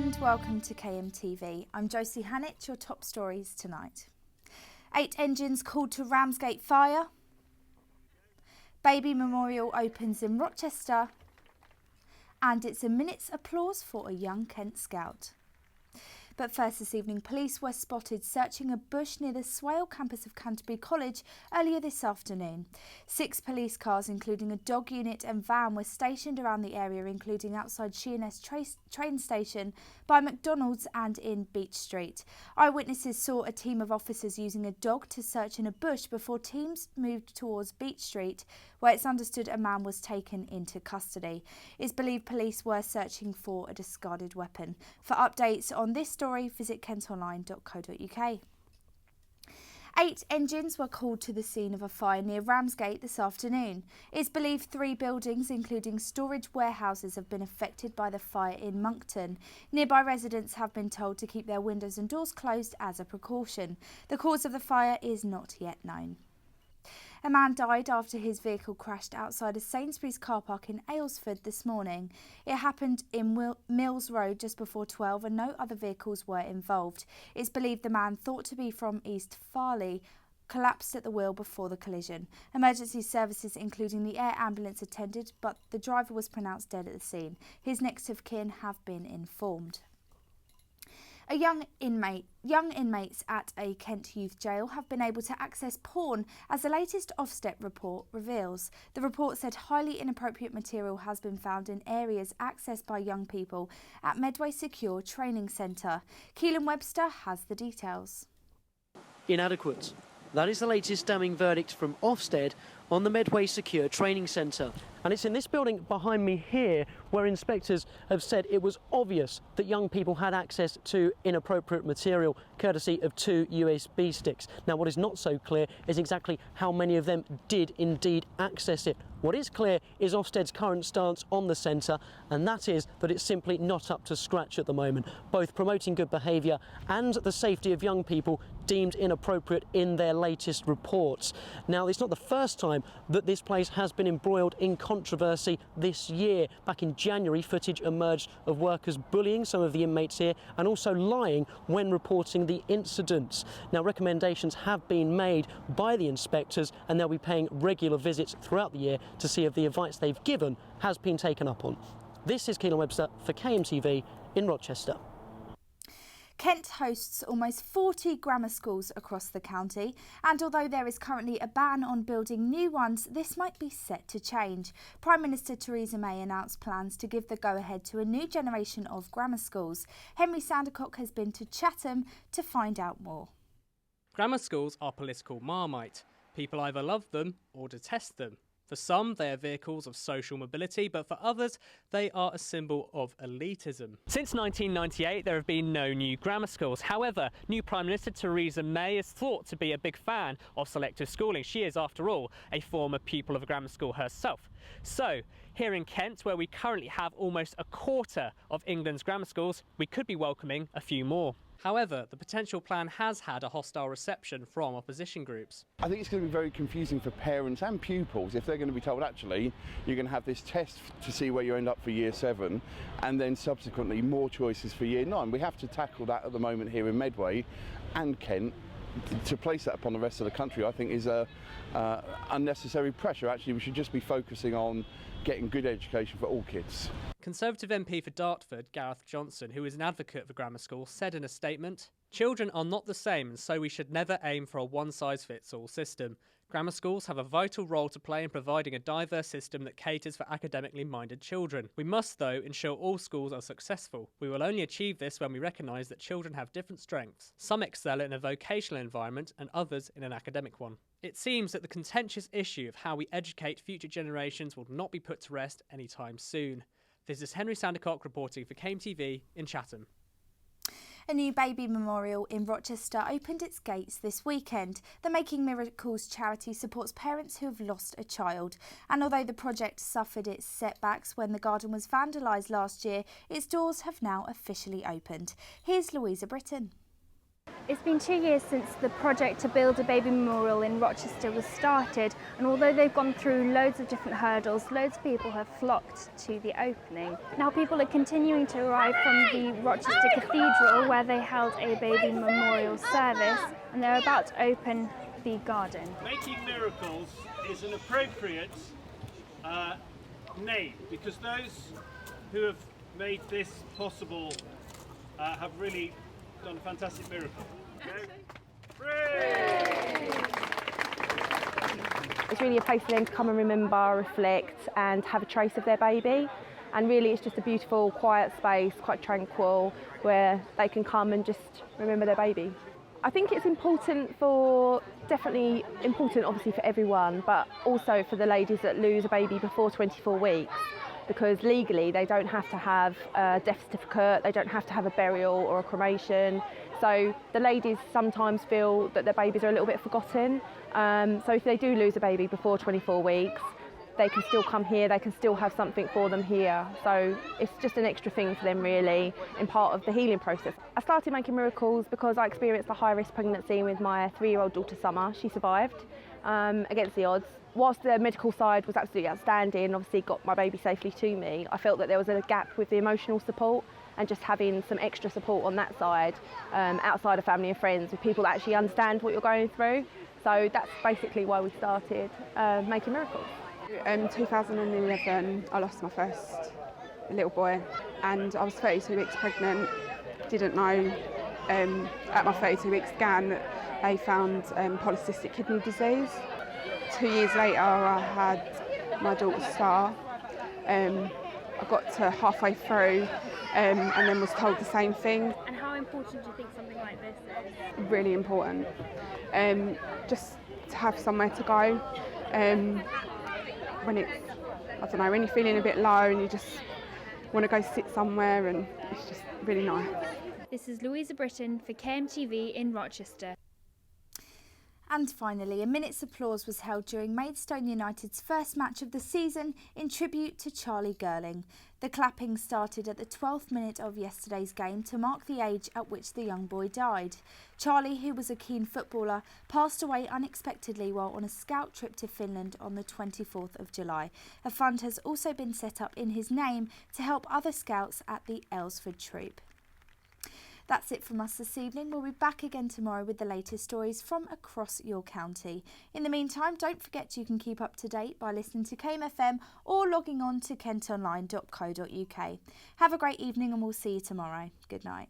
And welcome to KMTV. I'm Josie Hannett, your top stories tonight. 8 engines called to Ramsgate fire. Baby memorial opens in Rochester. And it's a minute's applause for a young Kent scout. But first this evening, police were spotted searching a bush near the Swale campus of Canterbury College earlier this afternoon. 6 police cars, including a dog unit and van, were stationed around the area, including outside Sheerness train station, by McDonald's and in Beach Street. Eyewitnesses saw a team of officers using a dog to search in a bush before teams moved towards Beach Street, where it's understood a man was taken into custody. It's believed police were searching for a discarded weapon. For updates on this story, visit kentonline.co.uk. 8 engines were called to the scene of a fire near Ramsgate this afternoon. It's believed 3 buildings, including storage warehouses, have been affected by the fire in Moncton. Nearby residents have been told to keep their windows and doors closed as a precaution. The cause of the fire is not yet known. A man died after his vehicle crashed outside a Sainsbury's car park in Aylesford this morning. It happened in Mills Road just before 12 and no other vehicles were involved. It's believed the man, thought to be from East Farley, collapsed at the wheel before the collision. Emergency services, including the air ambulance, attended, but the driver was pronounced dead at the scene. His next of kin have been informed. Young inmates at a Kent youth jail have been able to access porn, as the latest Ofsted report reveals. The report said highly inappropriate material has been found in areas accessed by young people at Medway Secure Training Centre. Keelan Webster has the details. Inadequate. That is the latest damning verdict from Ofsted on the Medway Secure Training Centre. And it's in this building behind me here where inspectors have said it was obvious that young people had access to inappropriate material, courtesy of 2 USB sticks. Now, what is not so clear is exactly how many of them did indeed access it. What is clear is Ofsted's current stance on the centre, and that is that it's simply not up to scratch at the moment, both promoting good behaviour and the safety of young people deemed inappropriate in their latest reports. Now, it's not the first time that this place has been embroiled in controversy this year. Back in January, footage emerged of workers bullying some of the inmates here and also lying when reporting the incidents. Now, recommendations have been made by the inspectors and they'll be paying regular visits throughout the year to see if the advice they've given has been taken up on. This is Keelan Webster for KMTV in Rochester. Kent hosts almost 40 grammar schools across the county, and although there is currently a ban on building new ones, this might be set to change. Prime Minister Theresa May announced plans to give the go-ahead to a new generation of grammar schools. Henry Sandercock has been to Chatham to find out more. Grammar schools are political marmite. People either love them or detest them. For some, they are vehicles of social mobility, but for others, they are a symbol of elitism. Since 1998, there have been no new grammar schools. However, new Prime Minister Theresa May is thought to be a big fan of selective schooling. She is, after all, a former pupil of a grammar school herself. So, here in Kent, where we currently have almost a quarter of England's grammar schools, we could be welcoming a few more. However, the potential plan has had a hostile reception from opposition groups. I think it's going to be very confusing for parents and pupils if they're going to be told, actually, you're going to have this test to see where you end up for Year 7 and then subsequently more choices for Year 9. We have to tackle that at the moment here in Medway and Kent. To place that upon the rest of the country, I think, is unnecessary pressure. Actually, we should just be focusing on getting good education for all kids. Conservative MP for Dartford, Gareth Johnson, who is an advocate for grammar school, said in a statement, "Children are not the same, and so we should never aim for a one-size-fits-all system. Grammar schools have a vital role to play in providing a diverse system that caters for academically minded children. We must, though, ensure all schools are successful. We will only achieve this when we recognise that children have different strengths. Some excel in a vocational environment and others in an academic one." It seems that the contentious issue of how we educate future generations will not be put to rest anytime soon. This is Henry Sandercock reporting for KMTV in Chatham. A new baby memorial in Rochester opened its gates this weekend. The Making Miracles charity supports parents who have lost a child. And although the project suffered its setbacks when the garden was vandalised last year, its doors have now officially opened. Here's Louisa Britton. It's been 2 years since the project to build a baby memorial in Rochester was started, and although they've gone through loads of different hurdles, loads of people have flocked to the opening. Now people are continuing to arrive from the Rochester Cathedral, where they held a baby memorial service, and they're about to open the garden. Making Miracles is an appropriate name, because those who have made this possible have really done a fantastic miracle. It's really a place for them to come and remember, reflect and have a trace of their baby, and really it's just a beautiful, quiet space, quite tranquil, where they can come and just remember their baby. I think it's definitely important obviously for everyone, but also for the ladies that lose a baby before 24 weeks, because legally they don't have to have a death certificate, they don't have to have a burial or a cremation. So the ladies sometimes feel that their babies are a little bit forgotten. So if they do lose a baby before 24 weeks, they can still come here, they can still have something for them here. So it's just an extra thing for them really, in part of the healing process. I started Making Miracles because I experienced a high-risk pregnancy with my 3-year-old daughter Summer. She survived against the odds. Whilst the medical side was absolutely outstanding and obviously got my baby safely to me, I felt that there was a gap with the emotional support, and just having some extra support on that side, outside of family and friends, with people that actually understand what you're going through. So that's basically why we started Making Miracles. In 2011, I lost my first little boy, and I was 32 weeks pregnant. Didn't know at my 32-week scan that they found polycystic kidney disease. 2 years later, I had my daughter Star. I got to halfway through and then was told the same thing. And how important do you think something like this is? Really important. Just to have somewhere to go. When you're feeling a bit low and you just want to go sit somewhere, and it's just really nice. This is Louisa Britton for KMTV in Rochester. And finally, a minute's applause was held during Maidstone United's first match of the season in tribute to Charlie Girling. The clapping started at the 12th minute of yesterday's game to mark the age at which the young boy died. Charlie, who was a keen footballer, passed away unexpectedly while on a scout trip to Finland on the 24th of July. A fund has also been set up in his name to help other scouts at the Aylesford troop. That's it from us this evening. We'll be back again tomorrow with the latest stories from across your county. In the meantime, don't forget you can keep up to date by listening to KMFM or logging on to kentonline.co.uk. Have a great evening and we'll see you tomorrow. Good night.